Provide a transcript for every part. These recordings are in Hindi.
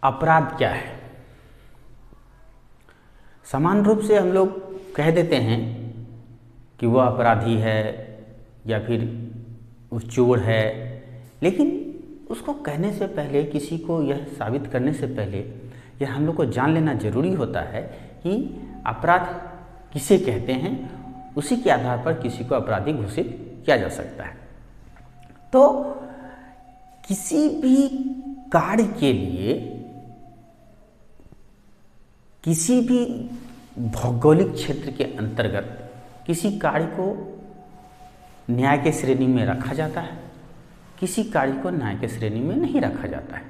अपराध क्या है? समान रूप से हम लोग कह देते हैं कि वह अपराधी है या फिर वो चोर है, लेकिन उसको कहने से पहले, किसी को यह साबित करने से पहले यह हम लोग को जान लेना जरूरी होता है कि अपराध किसे कहते हैं। उसी के आधार पर किसी को अपराधी घोषित किया जा सकता है। तो किसी भी कार्य के लिए, किसी भी भौगोलिक क्षेत्र के अंतर्गत किसी कार्य को न्याय के श्रेणी में रखा जाता है, किसी कार्य को न्याय के श्रेणी में नहीं रखा जाता है।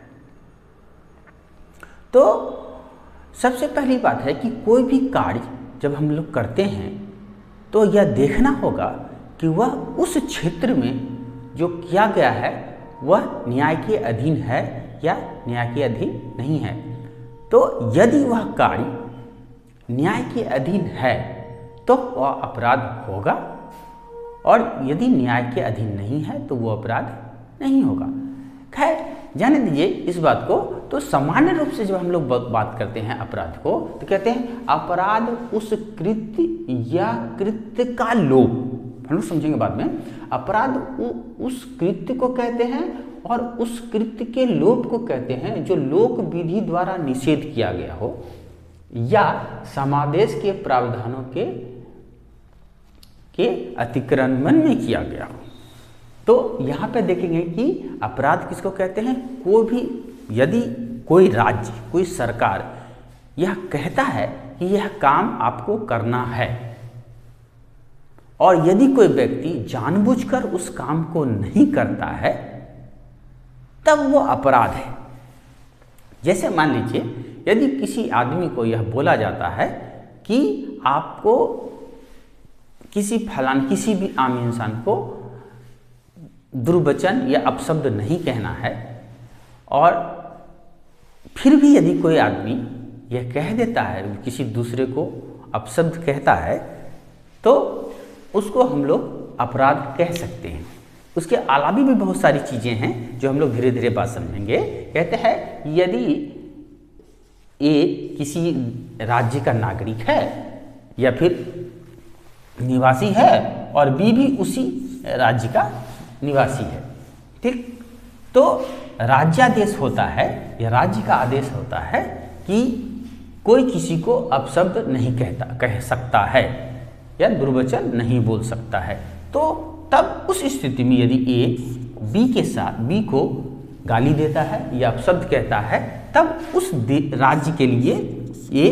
तो सबसे पहली बात है कि कोई भी कार्य जब हम लोग करते हैं तो यह देखना होगा कि वह उस क्षेत्र में जो किया गया है वह न्याय के अधीन है या न्याय के अधीन नहीं है। तो यदि वह कार्य न्याय के अधीन है तो वह अपराध होगा, और यदि न्याय के अधीन नहीं है तो वो अपराध नहीं होगा। खैर, जाने दीजिए इस बात को। तो सामान्य रूप से जब हम लोग बात करते हैं अपराध को, तो कहते हैं अपराध उस कृत्य या कृत्य का लोप। हम लोग समझेंगे बाद में। अपराध उस कृत्य को कहते हैं और उस कृत्य के लोप को कहते हैं जो लोक विधि द्वारा निषेध किया गया हो या समादेश के प्रावधानों के अतिक्रमण में किया गया हो। तो यहाँ पे देखेंगे कि अपराध किसको कहते हैं। कोई भी, यदि कोई राज्य, कोई सरकार यह कहता है कि यह काम आपको करना है, और यदि कोई व्यक्ति जानबूझकर उस काम को नहीं करता है, तब वो अपराध है। जैसे मान लीजिए, यदि किसी आदमी को यह बोला जाता है कि आपको किसी भी आम इंसान को दुर्वचन या अपशब्द नहीं कहना है, और फिर भी यदि कोई आदमी यह कह देता है, किसी दूसरे को अपशब्द कहता है, तो उसको हम लोग अपराध कह सकते हैं। उसके अलावा भी बहुत सारी चीज़ें हैं जो हम लोग धीरे धीरे बात समझेंगे। कहते हैं यदि ए किसी राज्य का नागरिक है या फिर निवासी है और बी भी उसी राज्य का निवासी है, ठीक, तो राज्यादेश होता है या राज्य का आदेश होता है कि कोई किसी को अपशब्द नहीं कह सकता है या दुर्वचन नहीं बोल सकता है। तो तब उस स्थिति में यदि ए बी को गाली देता है या अपशब्द कहता है, तब उस राज्य के लिए ये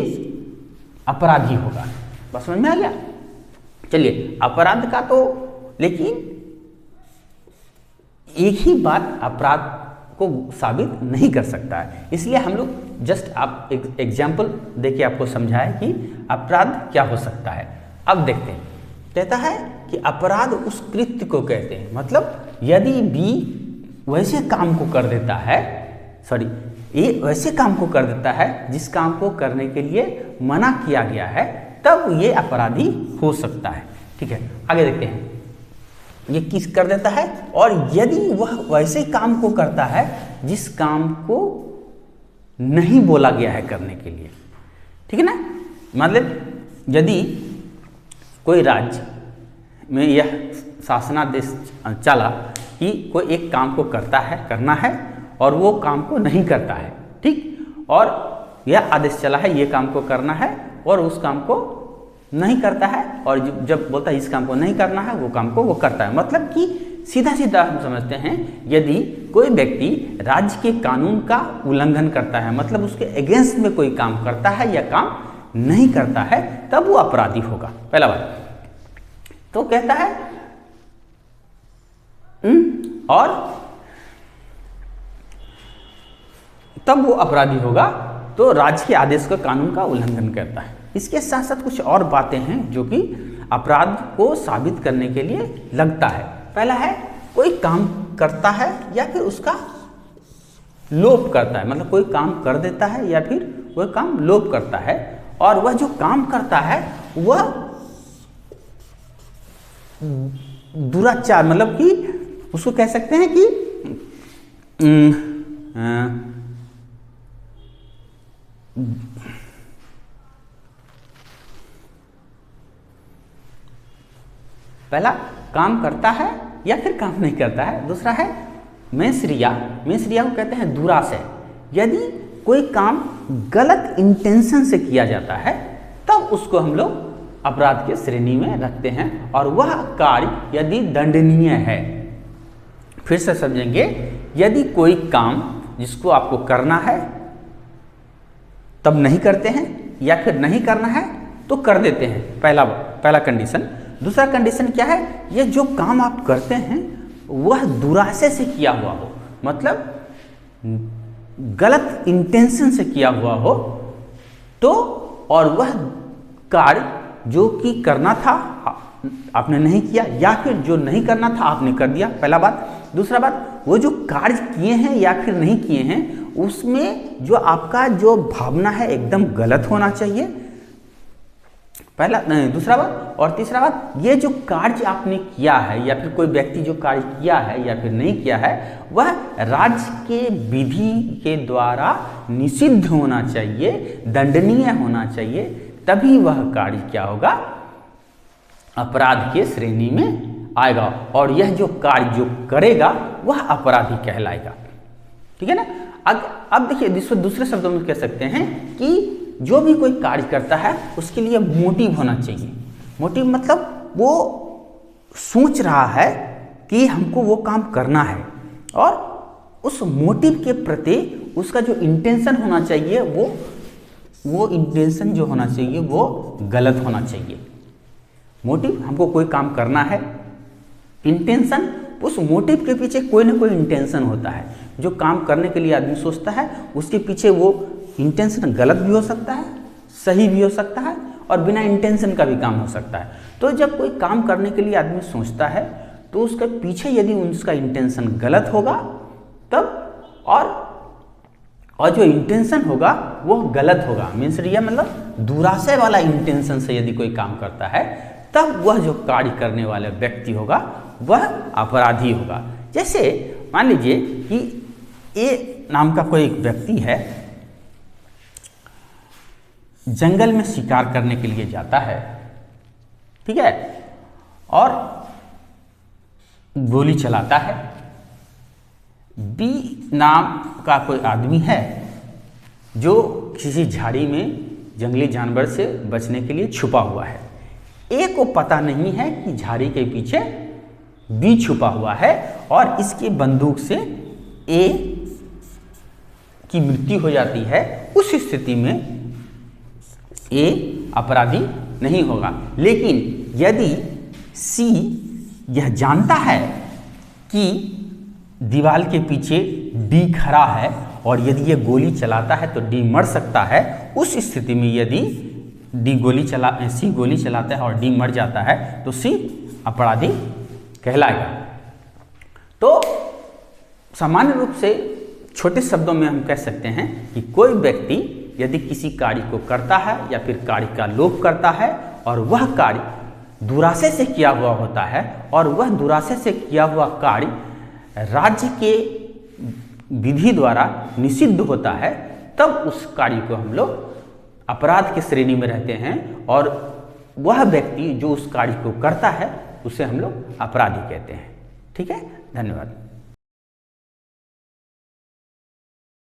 अपराधी होगा। बस समझ में आ गया। चलिए, अपराध का तो, लेकिन एक ही बात अपराध को साबित नहीं कर सकता है। इसलिए हम लोग जस्ट आप एक एग्जाम्पल देके आपको समझाए कि अपराध क्या हो सकता है। अब देखते हैं। कहता है कि अपराध उस कृत्य को कहते हैं, मतलब यदि बी वैसे काम को कर देता है, ए वैसे काम को कर देता है जिस काम को करने के लिए मना किया गया है, तब ये अपराधी हो सकता है। ठीक है, आगे देखते हैं। ये किस कर देता है, और यदि वह वैसे काम को करता है जिस काम को नहीं बोला गया है करने के लिए, ठीक है ना। मतलब यदि कोई राज्य में यह शासनादेश चला कि कोई एक काम को करना है और वो काम को नहीं करता है, ठीक, और यह आदेश चला है ये काम को करना है और उस काम को नहीं करता है, और जब बोलता है इस काम को नहीं करना है, वो काम को वो करता है। मतलब कि सीधा सीधा हम समझते हैं, यदि कोई व्यक्ति राज्य के कानून का उल्लंघन करता है, मतलब उसके अगेंस्ट में कोई काम करता है या काम नहीं करता है, तब वो अपराधी होगा। पहला बात तो कहता है और तब वो अपराधी होगा तो राज्य के आदेश का, कानून का उल्लंघन करता है। इसके साथ साथ कुछ और बातें हैं जो कि अपराध को साबित करने के लिए लगता है। पहला है, कोई काम करता है या फिर उसका लोप करता है, मतलब कोई काम कर देता है या फिर वह काम लोप करता है, और वह जो काम करता है वह दुराचार, मतलब कि उसको कह सकते हैं कि पहला काम करता है या फिर काम नहीं करता है। दूसरा है मेंसरिया, मेंसरिया को कहते हैं दुराशय। यदि कोई काम गलत इंटेंशन से किया जाता है तब उसको हम लोग अपराध के श्रेणी में रखते हैं और वह कार्य यदि दंडनीय है। फिर से समझेंगे, यदि कोई काम जिसको आपको करना है तब नहीं करते हैं या फिर नहीं करना है तो कर देते हैं, पहला कंडीशन। दूसरा कंडीशन क्या है, ये जो काम आप करते हैं वह दुराशय से किया हुआ हो, मतलब गलत इंटेंशन से किया हुआ हो तो, और वह कार्य जो कि करना था आपने नहीं किया या फिर जो नहीं करना था आपने कर दिया, पहला बात। दूसरा बात, वो जो कार्य किए हैं या फिर नहीं किए हैं उसमें जो आपका जो भावना है एकदम गलत होना चाहिए, दूसरा बात। और तीसरा बात, ये जो कार्य आपने किया है या फिर कोई व्यक्ति जो कार्य किया है या फिर नहीं किया है वह राज्य के विधि के द्वारा निषिद्ध होना चाहिए, दंडनीय होना चाहिए, तभी वह कार्य क्या होगा, अपराध के श्रेणी में आएगा और यह जो कार्य जो करेगा वह अपराधी कहलाएगा। ठीक है ना। अब देखिए, दूसरे शब्दों में कह सकते हैं कि जो भी कोई कार्य करता है उसके लिए मोटिव होना चाहिए। मोटिव मतलब वो सोच रहा है कि हमको वो काम करना है और उस मोटिव के प्रति उसका जो इंटेंशन होना चाहिए वो इंटेंशन जो होना चाहिए वो गलत होना चाहिए। मोटिव, हमको कोई काम करना है, इंटेंशन, उस मोटिव के पीछे कोई ना कोई इंटेंशन होता है। जो काम करने के लिए आदमी सोचता है उसके पीछे वो इंटेंशन गलत भी हो सकता है, सही भी हो सकता है और बिना इंटेंशन का भी काम हो सकता है। तो जब कोई काम करने के लिए आदमी सोचता है तो उसके पीछे यदि उसका इंटेंशन गलत होगा तब, और जो इंटेंशन होगा वो गलत होगा, मीन्स रिया मतलब दुराशय वाला इंटेंशन से यदि कोई काम करता है तब वह जो कार्य करने वाला व्यक्ति होगा वह अपराधी होगा। जैसे मान लीजिए कि ए नाम का कोई एक व्यक्ति है, जंगल में शिकार करने के लिए जाता है, ठीक है, और गोली चलाता है। बी नाम का कोई आदमी है जो किसी झाड़ी में जंगली जानवर से बचने के लिए छुपा हुआ है। ए को पता नहीं है कि झाड़ी के पीछे बी छुपा हुआ है और इसकी बंदूक से ए की मृत्यु हो जाती है। उस स्थिति में ए अपराधी नहीं होगा। लेकिन यदि सी यह जानता है कि दीवार के पीछे डी खड़ा है और यदि ये गोली चलाता है तो डी मर सकता है, उस स्थिति में यदि सी गोली चलाता है और डी मर जाता है तो सी अपराधी कहलाएगा। तो सामान्य रूप से छोटे शब्दों में हम कह सकते हैं कि कोई व्यक्ति यदि किसी कार्य को करता है या फिर कार्य का लोभ करता है और वह कार्य दुराशय से किया हुआ होता है और वह दुराशय से किया हुआ कार्य राज्य के विधि द्वारा निषिद्ध होता है, तब उस कार्य को हम लोग अपराध की श्रेणी में रहते हैं और वह व्यक्ति जो उस कार्य को करता है उसे हम लोग अपराधी कहते हैं। ठीक है, धन्यवाद।